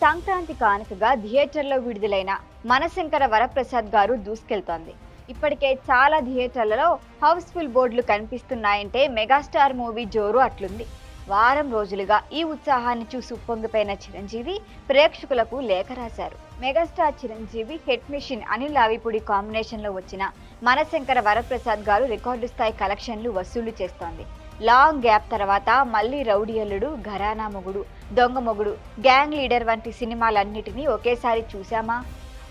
సంక్రాంతి కానుకగా థియేటర్లో విడుదలైన మనశంకర వరప్రసాద్ గారు దూసుకెళ్తోంది. ఇప్పటికే చాలా థియేటర్లలో హౌస్ఫుల్ బోర్డులు కనిపిస్తున్నాయంటే మెగాస్టార్ మూవీ జోరు అట్లుంది. వారం రోజులుగా ఈ ఉత్సాహాన్ని చూసి ఉప్పొంగిపోయిన చిరంజీవి ప్రేక్షకులకు లేఖ రాశారు. Megastar Chiranjeevi hit machine Anil Ravipudi కాంబినేషన్లో వచ్చిన మనశంకర వరప్రసాద్ గారు రికార్డు స్థాయి కలెక్షన్లు వసూలు చేస్తోంది. లాంగ్ గ్యాప్ తర్వాత మళ్ళీ రౌడీ అల్లుడు, ఘరానా మొగుడు, దొంగ మొగుడు, గ్యాంగ్ లీడర్ వంటి సినిమాలన్నిటినీ ఒకేసారి చూశామా?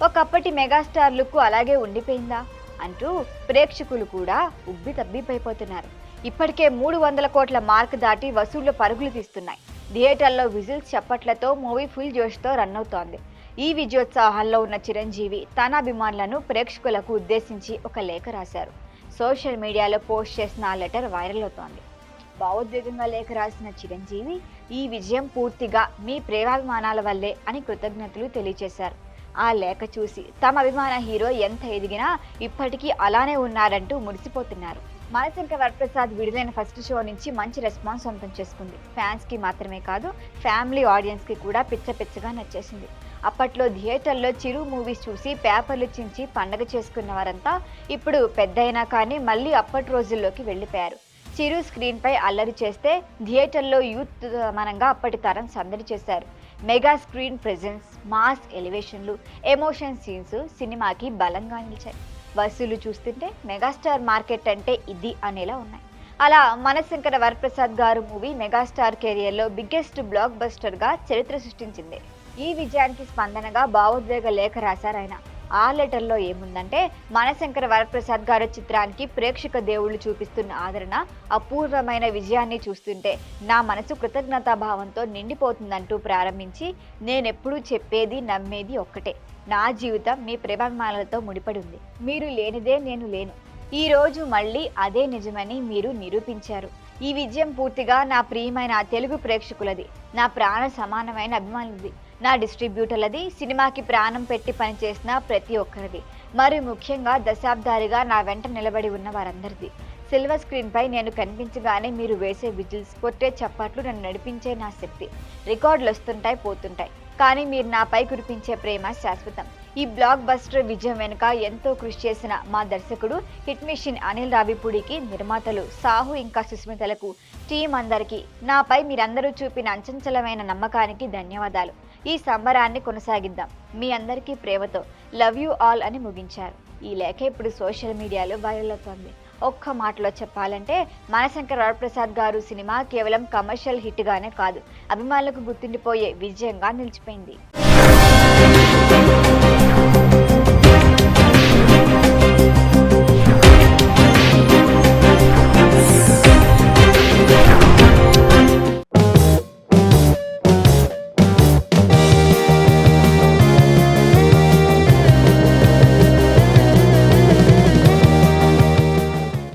ఒకప్పటి మెగాస్టార్ లుక్ అలాగే ఉండిపోయిందా అంటూ ప్రేక్షకులు కూడా ఉబ్బి తబ్బిబ్బైపోతున్నారు. ఇప్పటికే 300 కోట్ల మార్క్ దాటి వసూళ్లు పరుగులు తీస్తున్నాయి. థియేటర్లో విజిల్స్ చప్పట్లతో మూవీ ఫుల్ జోష్తో రన్ అవుతోంది. ఈ విజయోత్సాహాల్లో ఉన్న చిరంజీవి తన అభిమానులను ప్రేక్షకులకు ఉద్దేశించి ఒక లేఖ రాశారు. సోషల్ మీడియాలో పోస్ట్ చేసిన ఆ లెటర్ వైరల్ అవుతోంది. భావోద్వేగంగా లేఖ రాసిన చిరంజీవి ఈ విజయం పూర్తిగా మీ ప్రేమాభిమానాల వల్లే అని కృతజ్ఞతలు తెలియజేశారు. ఆ లేఖ చూసి తమ అభిమాన హీరో ఎంత ఎదిగినా ఇప్పటికీ అలానే ఉన్నారంటూ మురిసిపోతున్నారు. మనశంకర వరప్రసాద్ విడుదలైన ఫస్ట్ షో నుంచి మంచి రెస్పాన్స్ సొంతం చేసుకుంది. ఫ్యాన్స్ కి మాత్రమే కాదు, ఫ్యామిలీ ఆడియన్స్ కి కూడా పిచ్చగా నచ్చేసింది. అప్పట్లో థియేటర్లో చిరు మూవీస్ చూసి పేపర్లు చించి పండగ చేసుకున్న వారంతా ఇప్పుడు పెద్దయినా కానీ మళ్ళీ అప్పటి రోజుల్లోకి వెళ్ళిపోయారు. చిరు స్క్రీన్ పై అల్లరి చేస్తే థియేటర్లో యూత్ మనంగా అప్పటి తరం సందడి చేశారు. మెగా స్క్రీన్ ప్రెజెన్స్, మాస్ ఎలివేషన్లు, ఎమోషన్ సీన్స్ సినిమాకి బలంగా నిలిచాయి. వసూలు చూస్తుంటే మెగాస్టార్ మార్కెట్ అంటే ఇది అనేలా ఉన్నాయి. అలా మనశంకర వరప్రసాద్ గారు మూవీ మెగాస్టార్ కెరియర్లో బిగ్గెస్ట్ బ్లాక్ బస్టర్గా చరిత్ర సృష్టించింది. ఈ విజయానికి స్పందనగా భావోద్వేగ లేఖ రాశారాయన. ఆ లెటర్లో ఏముందంటే, మనశంకర వరప్రసాద్ గారి చిత్రానికి ప్రేక్షక దేవుళ్లు చూపిస్తున్న ఆదరణ, అపూర్వమైన విజయాన్ని చూస్తుంటే నా మనసు కృతజ్ఞతాభావంతో నిండిపోతుందంటూ ప్రారంభించి, నేనెప్పుడూ చెప్పేది నమ్మేది ఒక్కటే, నా జీవితం మీ ప్రేమాభిమానాలతో ముడిపడి ఉంది. మీరు లేనిదే నేను లేను. ఈ రోజు మళ్ళీ అదే నిజమని మీరు నిరూపించారు. ఈ విజయం పూర్తిగా నా ప్రియమైన తెలుగు ప్రేక్షకులది, నా ప్రాణ సమానమైన అభిమానులది, నా డిస్ట్రిబ్యూటర్లది, సినిమాకి ప్రాణం పెట్టి పనిచేసిన ప్రతి ఒక్కరిది, మరి ముఖ్యంగా దశాబ్దాలుగా నా వెంట నిలబడి ఉన్న వారందరిది. సిల్వర్ స్క్రీన్ పై నేను కనిపించగానే మీరు వేసే విజిల్స్, కొట్టే చప్పట్లు నన్ను నడిపించే నా శక్తి. రికార్డులు వస్తుంటాయి, పోతుంటాయి, కానీ మీరు నాపై కురిపించే ప్రేమ శాశ్వతం. ఈ బ్లాక్ బస్టర్ విజయం వెనుక ఎంతో కృషి చేసిన మా దర్శకుడు హిట్ మిషన్ అనిల్ రావిపూడికి, నిర్మాతలు సాహు ఇంకా సుస్మితలకు, టీం అందరికీ నాపై మీరందరూ చూపిన అంచంచలమైన నమ్మకానికి ధన్యవాదాలు. ఈ సంబరాన్ని కొనసాగిద్దాం. మీ అందరికీ ప్రేమతో, లవ్ యూ ఆల్ అని ముగించారు. ఈ లేఖ ఇప్పుడు సోషల్ మీడియాలో వైరల్ అవుతోంది. ఒక్క మాటలో చెప్పాలంటే మనశంకర వరప్రసాద్ గారు సినిమా కేవలం కమర్షియల్ హిట్ గానే కాదు, అభిమానులకు గుర్తుండిపోయే విజయంగా నిలిచిపోయింది.